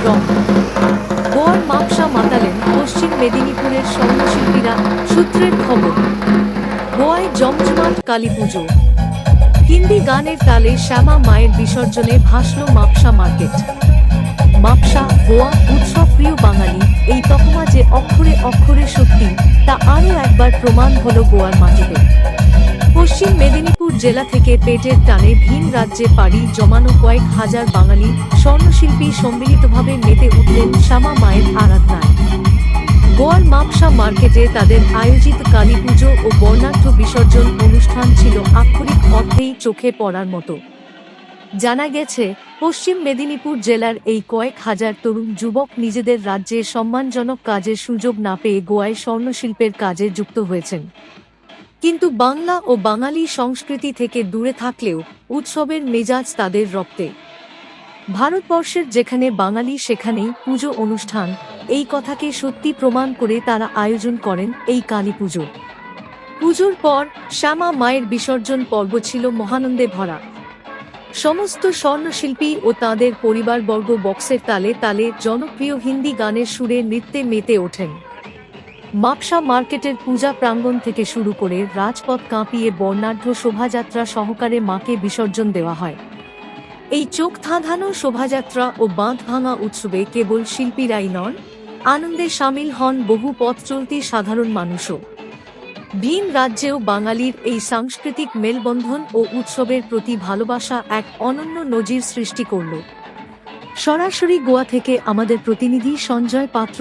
রং। গোয়ার মাপসা মাতালেন পশ্চিম মেদিনীপুরের স্বর্ণশিল্পীরা। সূত্রের খবর, গোয়ায় জমজমাট কালী পুজো। হিন্দি গানের তালে শ্যামা মায়ের বিসর্জনে ভাসল মাপসা মার্কেট। মাপসা, গোয়া, উৎসবপ্রিয় বাঙালি, এই তকমা যে অক্ষরে অক্ষরে সত্যি, তা আরও একবার প্রমাণ হল গোয়ার মাটিতে। পশ্চিম মেদিনীপুর জেলা থেকে পেটের টানে ভিন রাজ্যে পাড়ি জমানো কয়েক হাজার বাঙালি স্বর্ণশিল্পী সম্মিলিতভাবে মেতে উঠলেন শ্যামা মায়ের আরাধনায়। গোয়ার মাপসা মার্কেটে তাদের আয়োজিত কালী পুজো ও বর্ণাঢ্য বিসর্জন অনুষ্ঠান ছিল আক্ষরিক অর্থেই চোখে পড়ার মতো। জানা গেছে, পশ্চিম মেদিনীপুর জেলার এই কয়েক হাজার তরুণ যুবক নিজেদের রাজ্যে সম্মানজনক কাজের সুযোগ না পেয়ে গোয়ায় স্বর্ণশিল্পের কাজে যুক্ত হয়েছেন। কিন্তু বাংলা ও বাঙালি সংস্কৃতি থেকে দূরে থাকলেও উৎসবের মেজাজ তাদের রক্তে। ভারতবর্ষের যেখানে বাঙালি সেখানেই পুজো অনুষ্ঠান, এই কথাকে সত্যি প্রমাণ করে তারা আয়োজন করেন এই কালী পুজো। পুজোর পর শ্যামা মায়ের বিসর্জন পর্ব ছিল মহানন্দে ভরা। সমস্ত স্বর্ণশিল্পী ও তাঁদের পরিবারবর্গ বক্সের তালে তালে জনপ্রিয় হিন্দি গানের সুরে নৃত্যে মেতে ওঠেন। মাপসা মার্কেটের পূজা প্রাঙ্গণ থেকে শুরু করে রাজপথ কাঁপিয়ে বর্ণাঢ্য শোভাযাত্রা সহকারে মাকে বিসর্জন দেওয়া হয়। এই চোখ ধাঁধানো শোভাযাত্রা ও বাঁধ ভাঙা উৎসবে কেবল শিল্পীরাই নন, আনন্দে সামিল হন বহু পথ চলতি সাধারণ মানুষও। ভিন রাজ্যেও বাঙালির এই সাংস্কৃতিক মেলবন্ধন ও উৎসবের প্রতি ভালোবাসা এক অনন্য নজির সৃষ্টি করল। সরাসরি গোয়া থেকে আমাদের প্রতিনিধি সঞ্জয় পাত্র।